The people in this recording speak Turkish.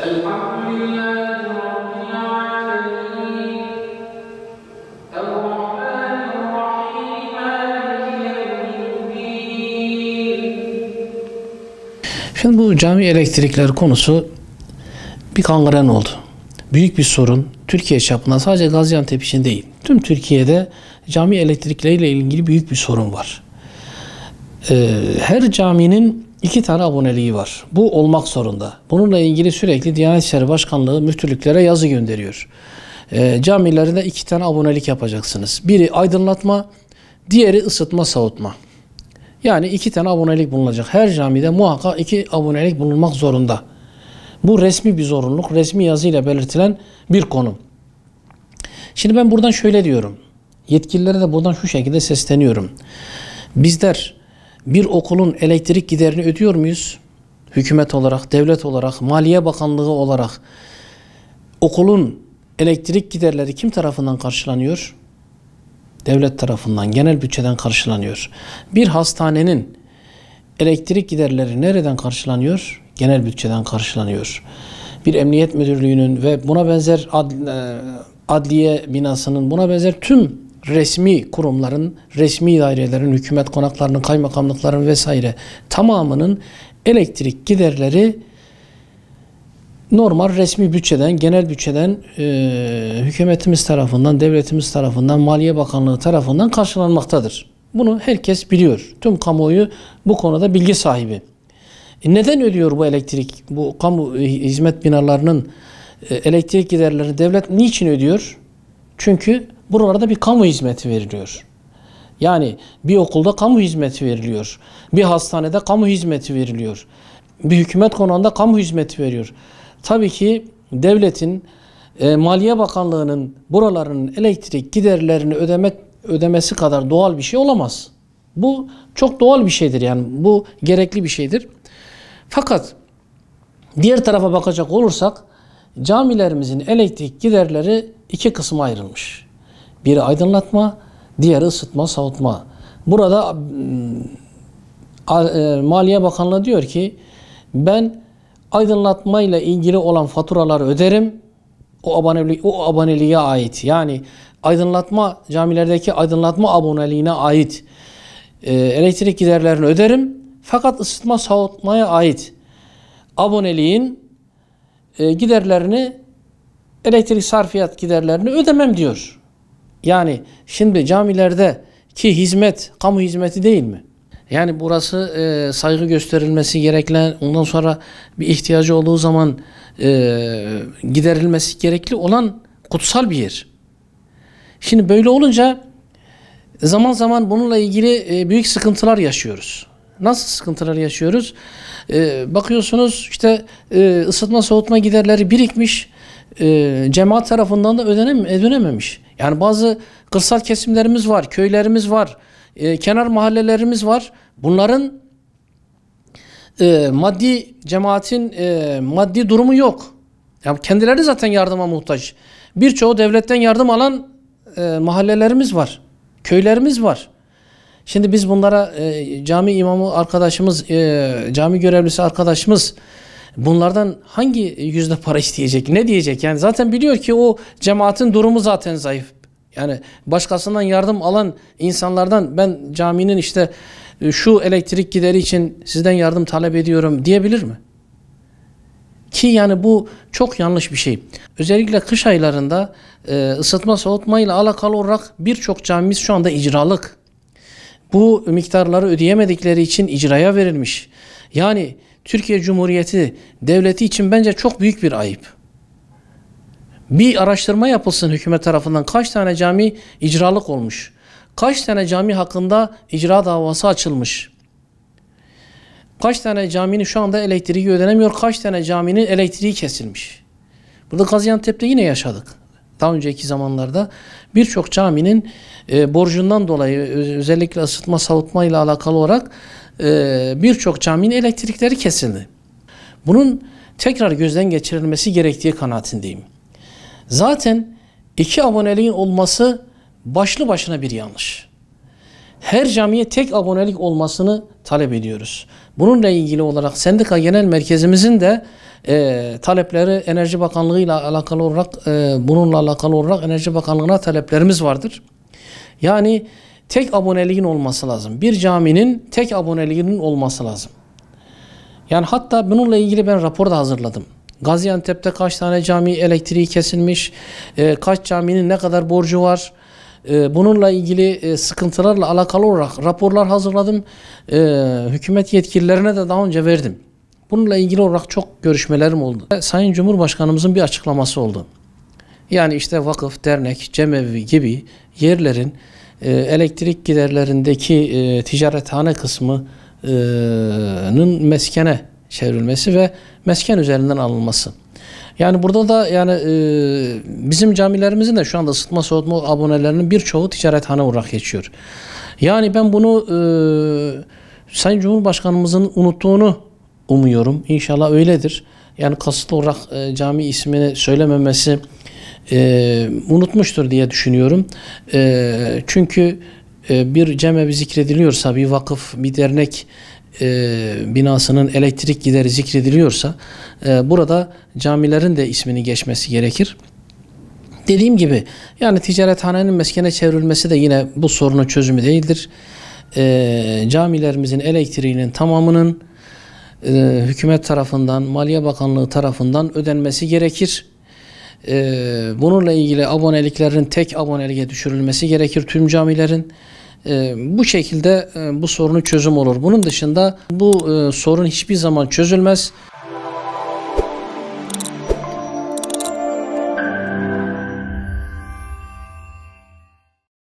Şimdi bu cami elektrikleri konusu bir kangren oldu. Büyük bir sorun. Türkiye çapında, sadece Gaziantep için değil, tüm Türkiye'de cami elektrikleriyle ilgili büyük bir sorun var. Her caminin 2 tane aboneliği var. Bu olmak zorunda. Bununla ilgili sürekli Diyanet İşleri Başkanlığı müftülüklere yazı gönderiyor. Camilerinde 2 tane abonelik yapacaksınız. Biri aydınlatma, diğeri ısıtma, soğutma. Yani 2 tane abonelik bulunacak. Her camide muhakkak 2 abonelik bulunmak zorunda. Bu resmi bir zorunluluk, resmi yazıyla belirtilen bir konu. Şimdi ben buradan şöyle diyorum. Yetkililere de buradan şu şekilde sesleniyorum. Bizler bir okulun elektrik giderini ödüyor muyuz? Hükümet olarak, devlet olarak, Maliye Bakanlığı olarak okulun elektrik giderleri kim tarafından karşılanıyor? Devlet tarafından, genel bütçeden karşılanıyor. Bir hastanenin elektrik giderleri nereden karşılanıyor? Genel bütçeden karşılanıyor. Bir emniyet müdürlüğünün ve buna benzer adliye binasının, buna benzer tüm resmi kurumların, resmi dairelerin, hükümet konaklarının, kaymakamlıkların vesaire tamamının elektrik giderleri normal resmi bütçeden, genel bütçeden hükümetimiz tarafından, devletimiz tarafından, Maliye Bakanlığı tarafından karşılanmaktadır. Bunu herkes biliyor. Tüm kamuoyu bu konuda bilgi sahibi. Neden ödüyor bu elektrik, bu kamu hizmet binalarının elektrik giderlerini devlet niçin ödüyor? Çünkü buralarda bir kamu hizmeti veriliyor. Yani bir okulda kamu hizmeti veriliyor. Bir hastanede kamu hizmeti veriliyor. Bir hükümet konağında kamu hizmeti veriyor. Tabii ki devletin, Maliye Bakanlığı'nın buraların elektrik giderlerini ödemesi kadar doğal bir şey olamaz. Bu çok doğal bir şeydir, yani bu gerekli bir şeydir. Fakat diğer tarafa bakacak olursak camilerimizin elektrik giderleri 2 kısma ayrılmış. Biri aydınlatma, diğeri ısıtma, soğutma. Burada Maliye Bakanlığı diyor ki ben aydınlatma ile ilgili olan faturaları öderim. O aboneliğe ait. Yani aydınlatma, camilerdeki aydınlatma aboneliğine ait elektrik giderlerini öderim. Fakat ısıtma, soğutmaya ait aboneliğin giderlerini, elektrik sarfiyat giderlerini ödemem diyor. Yani şimdi camilerdeki hizmet kamu hizmeti değil mi? Yani burası saygı gösterilmesi gereken, ondan sonra bir ihtiyacı olduğu zaman giderilmesi gerekli olan kutsal bir yer. Şimdi böyle olunca zaman zaman bununla ilgili büyük sıkıntılar yaşıyoruz. Nasıl sıkıntılar yaşıyoruz? Bakıyorsunuz işte ısıtma soğutma giderleri birikmiş, cemaat tarafından da ödenememiş. Yani bazı kırsal kesimlerimiz var, köylerimiz var, kenar mahallelerimiz var. Bunların cemaatin maddi durumu yok. Yani kendileri zaten yardıma muhtaç. Birçoğu devletten yardım alan mahallelerimiz var, köylerimiz var. Şimdi biz bunlara cami imamı arkadaşımız, cami görevlisi arkadaşımız bunlardan hangi yüzde para isteyecek? Ne diyecek? Yani zaten biliyor ki o cemaatin durumu zaten zayıf. Yani başkasından yardım alan insanlardan ben caminin işte şu elektrik gideri için sizden yardım talep ediyorum diyebilir mi? Ki yani bu çok yanlış bir şey. Özellikle kış aylarında ısıtma soğutma ile alakalı olarak birçok camimiz şu anda icralık. Bu miktarları ödeyemedikleri için icraya verilmiş. Yani Türkiye Cumhuriyeti devleti için bence çok büyük bir ayıp. Bir araştırma yapılsın hükümet tarafından, kaç tane cami icralık olmuş? Kaç tane cami hakkında icra davası açılmış? Kaç tane caminin şu anda elektriği ödenemiyor? Kaç tane caminin elektriği kesilmiş? Burada Gaziantep'te yine yaşadık. Daha önceki zamanlarda birçok caminin borcundan dolayı, özellikle ısıtma soğutma ile alakalı olarak birçok caminin elektrikleri kesildi. Bunun tekrar gözden geçirilmesi gerektiği kanaatindeyim. Zaten 2 aboneliğin olması başlı başına bir yanlış. Her camiye tek abonelik olmasını talep ediyoruz. Bununla ilgili olarak sendika genel merkezimizin de talepleri Enerji Bakanlığı ile alakalı olarak bununla alakalı olarak Enerji Bakanlığı'na taleplerimiz vardır. Yani tek aboneliğin olması lazım. Bir caminin tek aboneliğinin olması lazım. Yani hatta bununla ilgili ben rapor da hazırladım. Gaziantep'te kaç tane cami elektriği kesilmiş, kaç caminin ne kadar borcu var. Bununla ilgili sıkıntılarla alakalı olarak raporlar hazırladım. Hükümet yetkililerine de daha önce verdim. Bununla ilgili olarak çok görüşmelerim oldu. Sayın Cumhurbaşkanımızın bir açıklaması oldu. Yani işte vakıf, dernek, cemevi gibi yerlerin elektrik giderlerindeki ticarethane kısmının meskene çevrilmesi ve mesken üzerinden alınması. Yani burada da yani bizim camilerimizin de şu anda ısıtma soğutma abonelerinin birçoğu ticarethane olarak geçiyor. Yani ben bunu Sayın Cumhurbaşkanımızın unuttuğunu umuyorum. İnşallah öyledir. Yani kasıtlı olarak cami ismini söylememesi unutmuştur diye düşünüyorum. Çünkü bir cemevi zikrediliyorsa, bir vakıf, bir dernek binasının elektrik gideri zikrediliyorsa burada camilerin de ismini geçmesi gerekir. Dediğim gibi yani ticarethanenin meskene çevrilmesi de yine bu sorunun çözümü değildir. Camilerimizin elektriğinin tamamının hükümet tarafından, Maliye Bakanlığı tarafından ödenmesi gerekir. Bununla ilgili aboneliklerin tek aboneliğe düşürülmesi gerekir tüm camilerin. Bu şekilde bu sorunun çözüm olur. Bunun dışında bu sorun hiçbir zaman çözülmez.